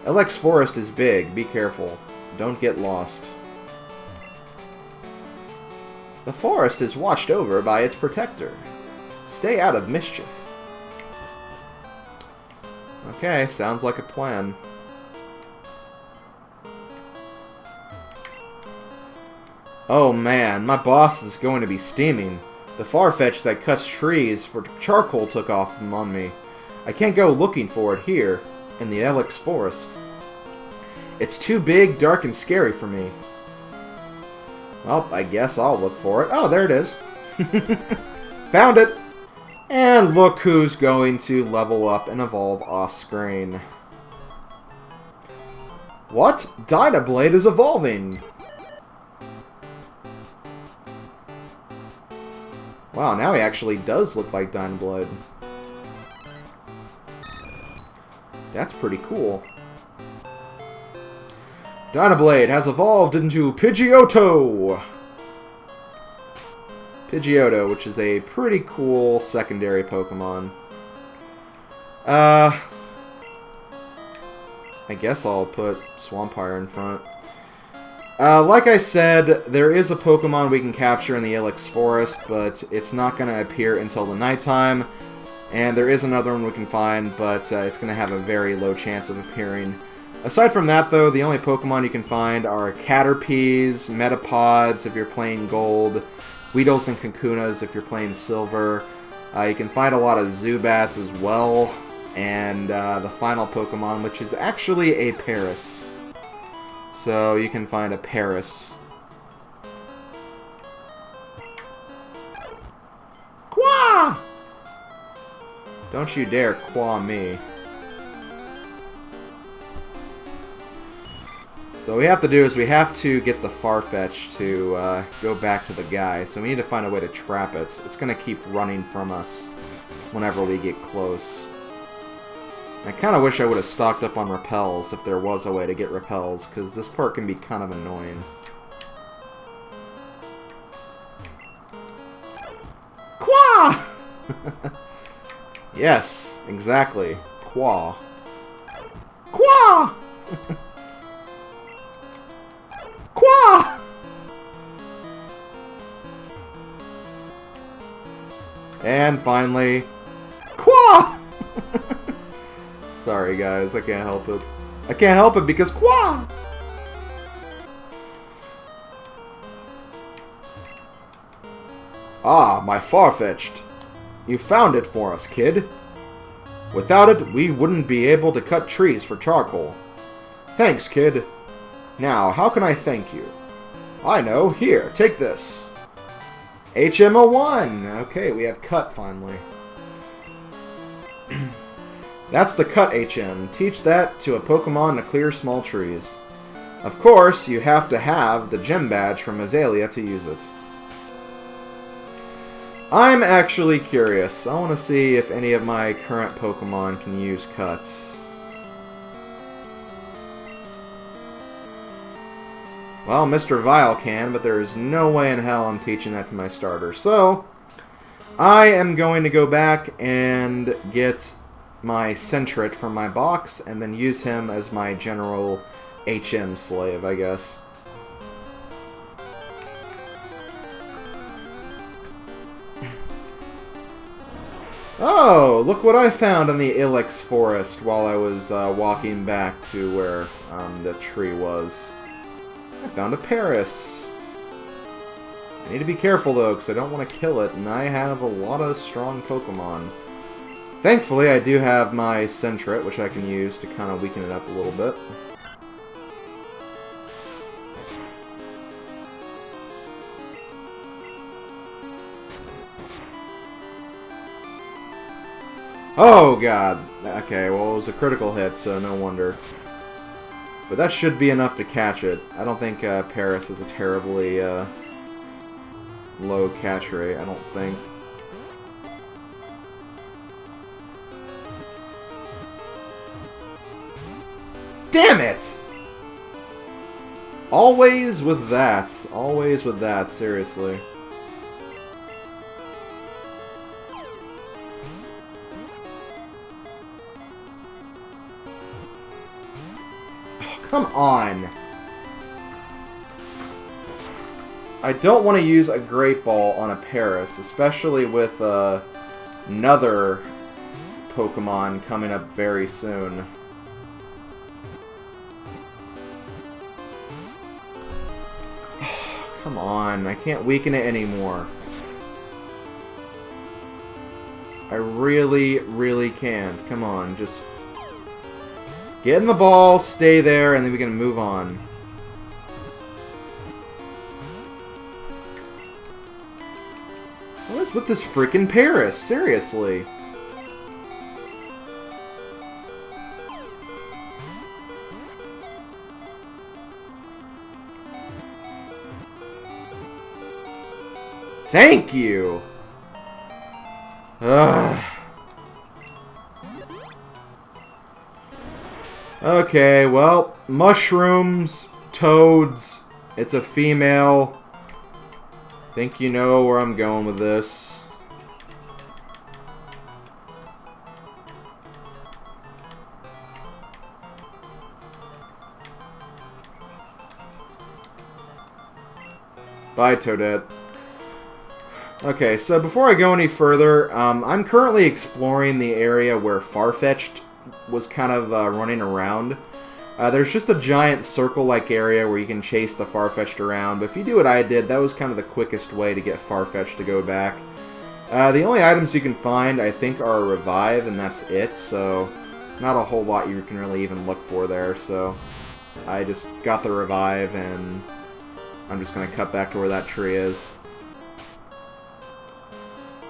Ilex Forest is big. Be careful. Don't get lost. The forest is watched over by its protector. Stay out of mischief. Okay, sounds like a plan. Oh man, my boss is going to be steaming. The Farfetch'd that cuts trees for charcoal took off on me. I can't go looking for it here, in the Ilex Forest. It's too big, dark, and scary for me. Well, I guess I'll look for it. Oh, there it is. Found it! And look who's going to level up and evolve off-screen. What? Dyna Blade is evolving! Wow, now he actually does look like Dyna Blade. That's pretty cool. Dyna Blade has evolved into Pidgeotto! Pidgeotto, which is a pretty cool secondary Pokemon. I guess I'll put Swampire in front. Like I said, there is a Pokemon we can capture in the Ilex Forest, but it's not going to appear until the nighttime. And there is another one we can find, but it's going to have a very low chance of appearing. Aside from that, though, the only Pokemon you can find are Caterpies, Metapods if you're playing Gold, Weedles and Kankunas if you're playing Silver. You can find a lot of Zubats as well, and the final Pokemon, which is actually a Paris. So you can find a Paris. Quah! Don't you dare quah me. So what we have to do is we have to get the Farfetch'd to go back to the guy. So we need to find a way to trap it. It's going to keep running from us whenever we get close. I kind of wish I would have stocked up on repels if there was a way to get repels, because this part can be kind of annoying. Quah! Yes, exactly. Quah. Quah! Quah! And finally, Quah! Sorry guys, I can't help it. I can't help it because Quah! Ah, my Farfetch'd. You found it for us, kid. Without it, we wouldn't be able to cut trees for charcoal. Thanks, kid. Now, how can I thank you? I know. Here, take this. HM01! Okay, we have cut finally. That's the cut HM. Teach that to a Pokemon to clear small trees. Of course, you have to have the gem badge from Azalea to use it. I'm actually curious. I want to see if any of my current Pokemon can use cuts. Well, Mr. Vile can, but there is no way in hell I'm teaching that to my starter. So, I am going to go back and get my Sentret from my box, and then use him as my general HM slave, I guess. Oh, look what I found in the Ilex Forest while I was walking back to where the tree was. I found a Paris. I need to be careful though, because I don't want to kill it, and I have a lot of strong Pokemon. Thankfully, I do have my Sentret, which I can use to kind of weaken it up a little bit. Oh god! Okay, well it was a critical hit, so no wonder. But that should be enough to catch it. I don't think Paris is a terribly low catch rate, I don't think. Damn it! Always with that. Always with that, seriously. Come on. I don't want to use a Great Ball on a Paris, especially with another Pokemon coming up very soon. Come on, I can't weaken it anymore. I really, really can't. Come on, just get in the ball, stay there, and then we can move on. What is with this freaking Paris? Seriously. Thank you! Ugh. Okay, well, mushrooms, toads, it's a female. Think you know where I'm going with this. Bye, Toadette. Okay, so before I go any further, I'm currently exploring the area where Farfetch'd was kind of running around. There's just a giant circle-like area where you can chase the Farfetch'd around, but if you do what I did, that was kind of the quickest way to get Farfetch'd to go back. The only items you can find, I think, are a Revive, and that's it, so not a whole lot you can really even look for there, so I just got the Revive, and I'm just going to cut back to where that tree is.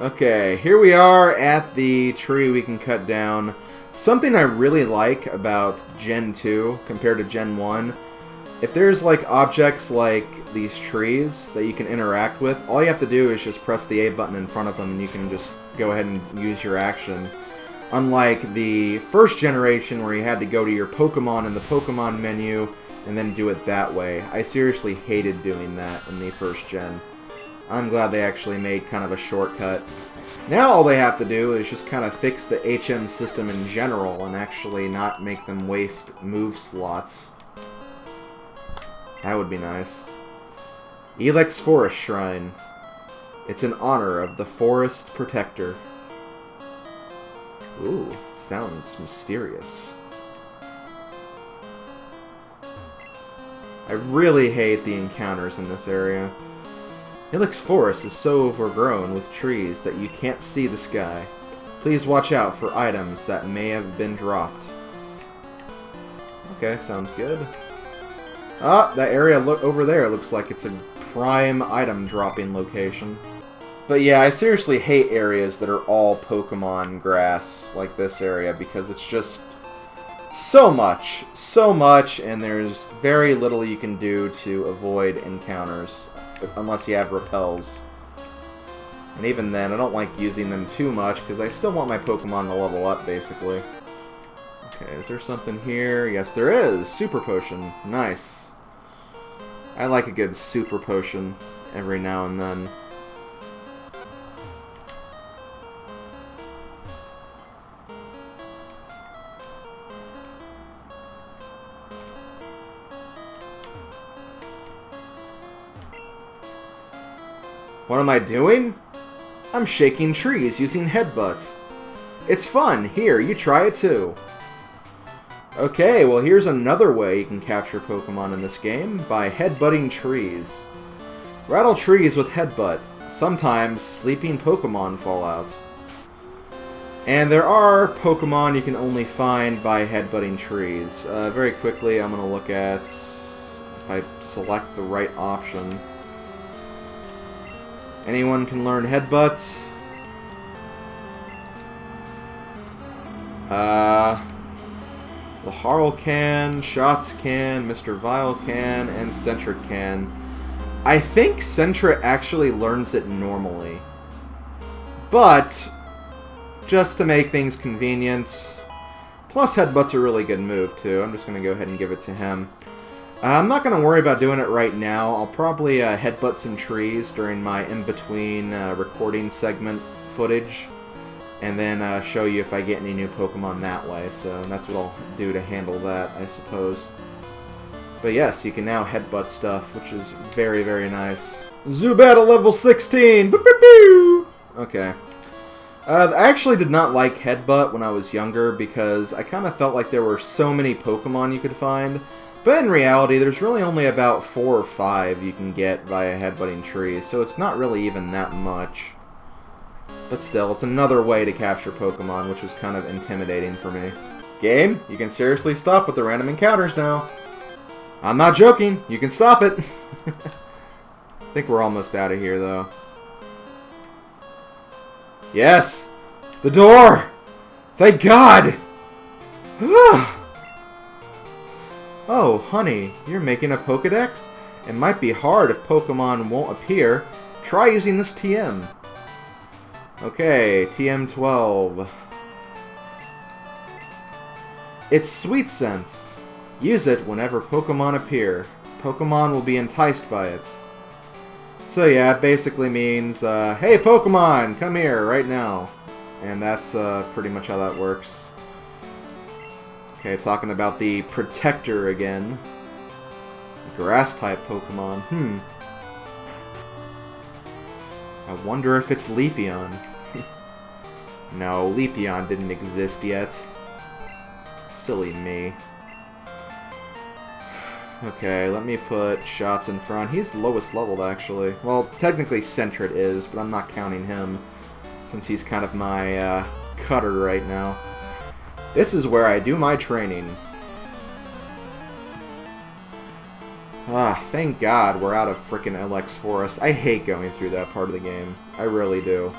Okay, here we are at the tree we can cut down. Something I really like about Gen 2 compared to Gen 1, if there's like objects like these trees that you can interact with, all you have to do is just press the A button in front of them and you can just go ahead and use your action. Unlike the first generation where you had to go to your Pokemon in the Pokemon menu and then do it that way. I seriously hated doing that in the first gen. I'm glad they actually made kind of a shortcut. Now all they have to do is just kind of fix the HM system in general and actually not make them waste move slots. That would be nice. Ilex Forest Shrine. It's in honor of the Forest Protector. Ooh, sounds mysterious. I really hate the encounters in this area. Ilex Forest is so overgrown with trees that you can't see the sky. Please watch out for items that may have been dropped. Okay, sounds good. Ah, that area over there looks like it's a prime item dropping location. But yeah, I seriously hate areas that are all Pokemon grass, like this area, because it's just so much, and there's very little you can do to avoid encounters. Unless you have repels. And even then, I don't like using them too much, because I still want my Pokemon to level up, basically. Okay, is there something here? Yes, there is! Super Potion. Nice. I like a good Super Potion every now and then. What am I doing? I'm shaking trees using Headbutt. It's fun. Here, you try it too. Okay, well here's another way you can capture Pokemon in this game, by headbutting trees. Rattle trees with Headbutt. Sometimes sleeping Pokemon fall out. And there are Pokemon you can only find by headbutting trees. Very quickly, I'm going to look at if I select the right option. Anyone can learn Headbutt. Laharl can, Shots can, Mr. Vile can, and Centric can. I think Centric actually learns it normally. But, just to make things convenient, plus Headbutt's a really good move too. I'm just going to go ahead and give it to him. I'm not going to worry about doing it right now. I'll probably headbutt some trees during my in-between recording segment footage, and then show you if I get any new Pokemon that way. So that's what I'll do to handle that, I suppose. But yes, you can now headbutt stuff, which is very, very nice. Zubat at level 16! Boop, boop, boop. Okay. I actually did not like Headbutt when I was younger because I kind of felt like there were so many Pokemon you could find. But in reality, there's really only about 4 or 5 you can get via headbutting trees, so it's not really even that much. But still, it's another way to capture Pokemon, which was kind of intimidating for me. Game, you can seriously stop with the random encounters now. I'm not joking, you can stop it! I think we're almost out of here, though. Yes! The door! Thank God! Oh, honey, you're making a Pokedex? It might be hard if Pokemon won't appear. Try using this TM. Okay, TM12. It's Sweet Scent. Use it whenever Pokemon appear. Pokemon will be enticed by it. So yeah, it basically means, hey Pokemon, come here right now. And that's pretty much how that works. Okay, talking about the Protector again. Grass-type Pokemon. I wonder if it's Leafeon. No, Leafeon didn't exist yet. Silly me. Okay, let me put Shots in front. He's the lowest leveled, actually. Well, technically Sentret is, but I'm not counting him, since he's kind of my cutter right now. This is where I do my training. Ah, thank God we're out of frickin' Ilex Forest. I hate going through that part of the game. I really do.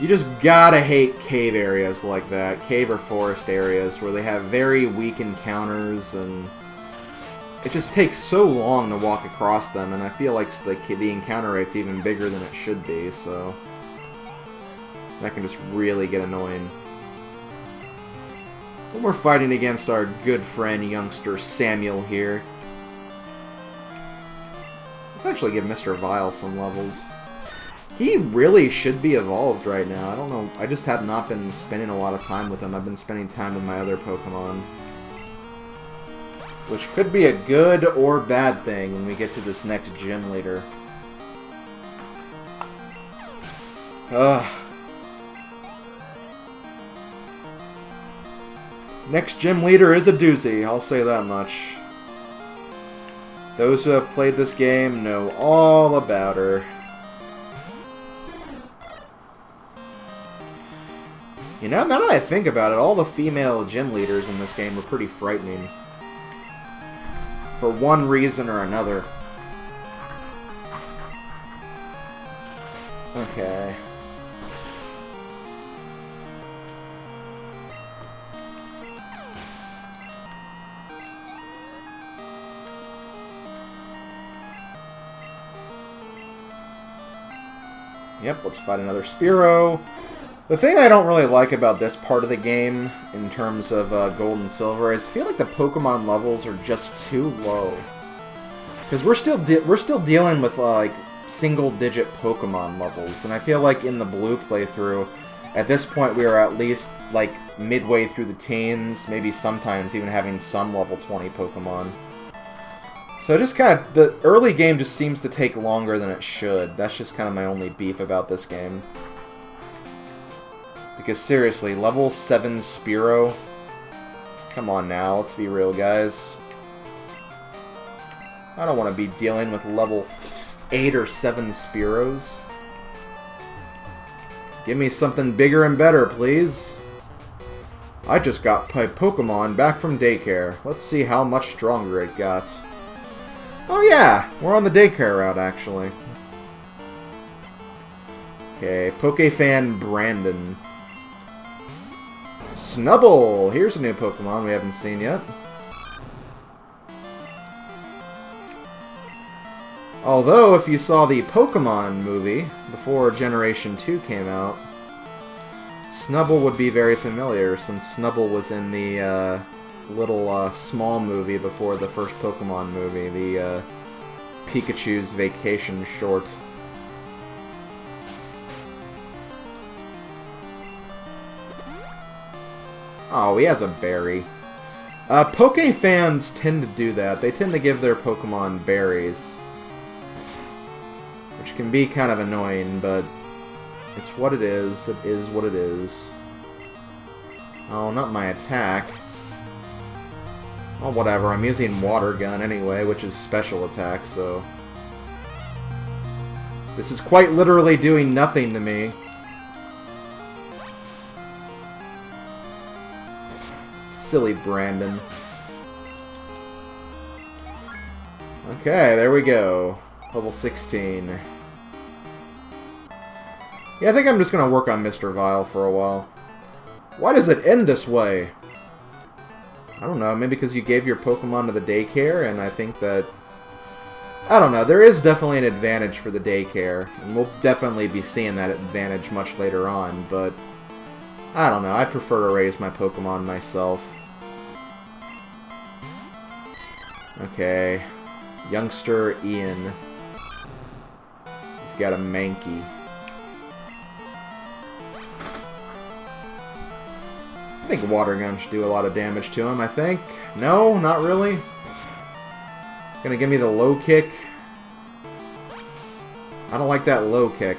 You just gotta hate cave areas like that. Cave or forest areas where they have very weak encounters and it just takes so long to walk across them, and I feel like the encounter rate's even bigger than it should be, so that can just really get annoying. When we're fighting against our good friend youngster Samuel here. Let's actually give Mr. Vile some levels. He really should be evolved right now. I don't know. I just have not been spending a lot of time with him. I've been spending time with my other Pokemon. Which could be a good or bad thing when we get to this next gym leader. Ugh. Next gym leader is a doozy, I'll say that much. Those who have played this game know all about her. You know, now that I think about it, all the female gym leaders in this game were pretty frightening. For one reason or another. Okay. Yep, let's fight another Spearow. The thing I don't really like about this part of the game, in terms of Gold and Silver, is I feel like the Pokemon levels are just too low. Because we're still dealing with like single-digit Pokemon levels, and I feel like in the Blue playthrough, at this point we are at least like midway through the teens, maybe sometimes even having some level 20 Pokemon. So just kind of, the early game just seems to take longer than it should. That's just kind of my only beef about this game. Because seriously, level 7 Spearow? Come on now, let's be real, guys. I don't want to be dealing with level 8 or 7 Spearows. Give me something bigger and better, please. I just got my Pokemon back from daycare. Let's see how much stronger it got. Oh yeah, we're on the daycare route, actually. Okay, Pokefan Brandon. Snubbull! Here's a new Pokemon we haven't seen yet. Although, if you saw the Pokemon movie before Generation 2 came out, Snubbull would be very familiar, since Snubbull was in the little small movie before the first Pokemon movie, the Pikachu's Vacation short. Oh, he has a berry. Poke fans tend to do that. They tend to give their Pokemon berries. Which can be kind of annoying, but it's what it is. It is what it is. Oh, not my attack. Oh, whatever. I'm using Water Gun anyway, which is special attack, so... This is quite literally doing nothing to me. Silly Brandon. Okay, there we go. Level 16. Yeah, I think I'm just gonna work on Mr. Vile for a while. Why does it end this way? I don't know, maybe because you gave your Pokemon to the daycare, and I think that... I don't know, there is definitely an advantage for the daycare, and we'll definitely be seeing that advantage much later on, but... I don't know, I prefer to raise my Pokemon myself. Okay. Youngster Ian. He's got a Mankey. I think Water Gun should do a lot of damage to him, I think. No, not really. Gonna give me the low kick. I don't like that low kick.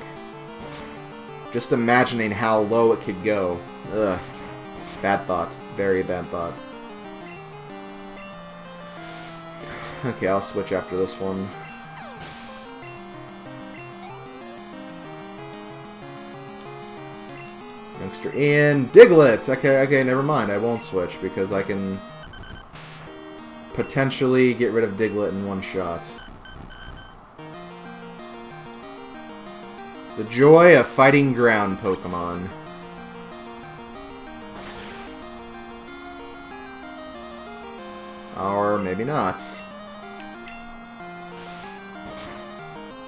Just imagining how low it could go. Ugh. Bad thought. Very bad thought. Okay, I'll switch after this one. Youngster Ian. Diglett! Okay, never mind. I won't switch because I can potentially get rid of Diglett in one shot. The joy of fighting ground Pokemon. Or maybe not.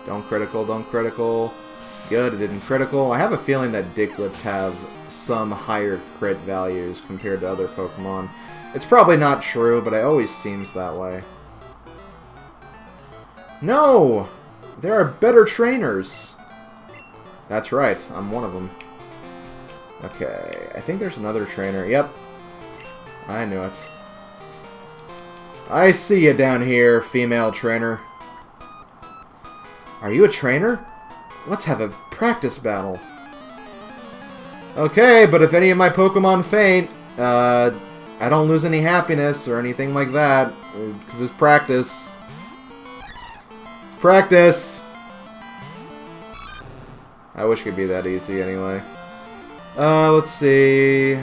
Don't critical, don't critical. Good, it didn't critical. I have a feeling that Dicklets have some higher crit values compared to other Pokemon. It's probably not true, but it always seems that way. No! There are better trainers! That's right, I'm one of them. Okay, I think there's another trainer. Yep. I knew it. I see you down here, female trainer. Are you a trainer? Let's have a practice battle. Okay, but if any of my Pokemon faint, I don't lose any happiness or anything like that, because it's practice. It's practice! I wish it could be that easy anyway. Let's see...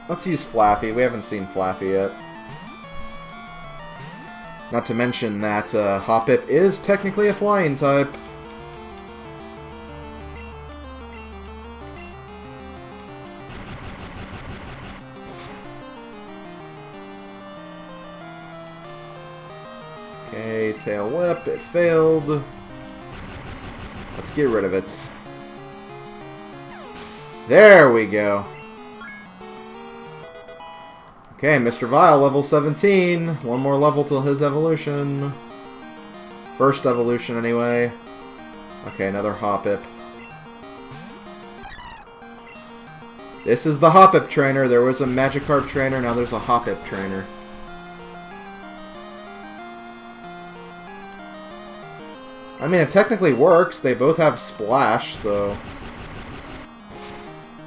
Let's use Flaffy. We haven't seen Flaffy yet. Not to mention that Hoppip is technically a flying type. Okay, Tail Whip. It failed. Let's get rid of it. There we go. Okay, Mr. Vile, level 17. One more level till his evolution. First evolution, anyway. Okay, another Hoppip. This is the Hoppip trainer. There was a Magikarp trainer, now there's a Hoppip trainer. I mean, it technically works. They both have Splash, so...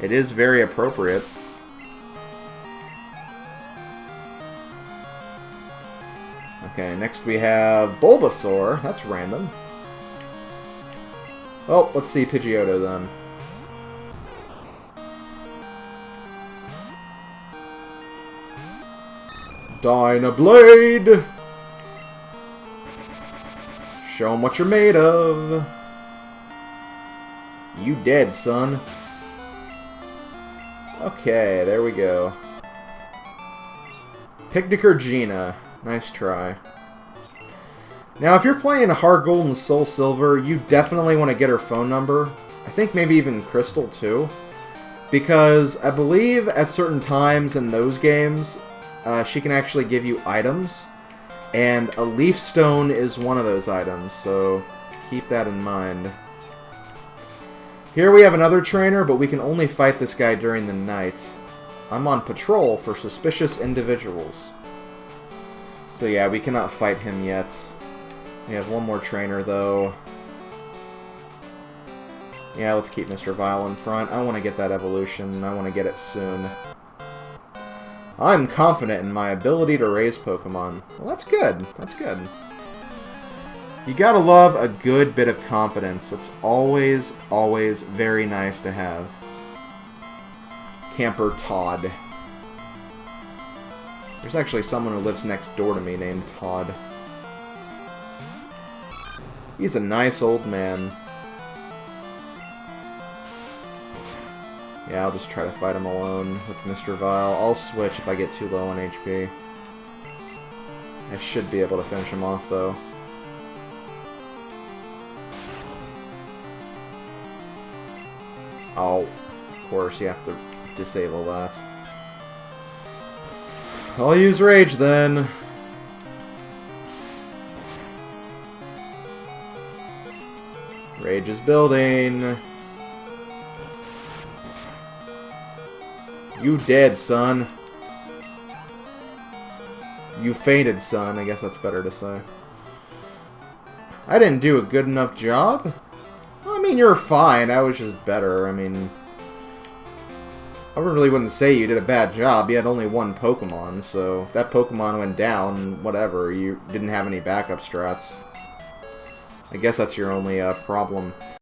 It is very appropriate. Okay, next we have Bulbasaur. That's random. Oh, let's see Pidgeotto then. Dyna Blade! Show 'em what you're made of. You dead, son. Okay, there we go. Picnicker Gina. Nice try. Now, if you're playing Heart Gold and Soul Silver, you definitely want to get her phone number. I think maybe even Crystal, too. Because I believe at certain times in those games, she can actually give you items. And a Leaf Stone is one of those items, so keep that in mind. Here we have another trainer, but we can only fight this guy during the night. I'm on patrol for suspicious individuals. So yeah, we cannot fight him yet. We have one more trainer, though. Yeah, let's keep Mr. Vile in front. I want to get that evolution. I want to get it soon. I'm confident in my ability to raise Pokemon. Well, that's good. That's good. You gotta love a good bit of confidence. That's always, always very nice to have. Camper Todd. There's actually someone who lives next door to me named Todd. He's a nice old man. Yeah, I'll just try to fight him alone with Mr. Vile. I'll switch if I get too low on HP. I should be able to finish him off, though. Oh, of course, you have to disable that. I'll use Rage, then. Rage is building. You dead, son. You fainted, son. I guess that's better to say. I didn't do a good enough job? Well, I mean, you're fine. I was just better. I mean, I really wouldn't say you did a bad job. You had only one Pokemon, so if that Pokemon went down, whatever, you didn't have any backup strats. I guess that's your only problem.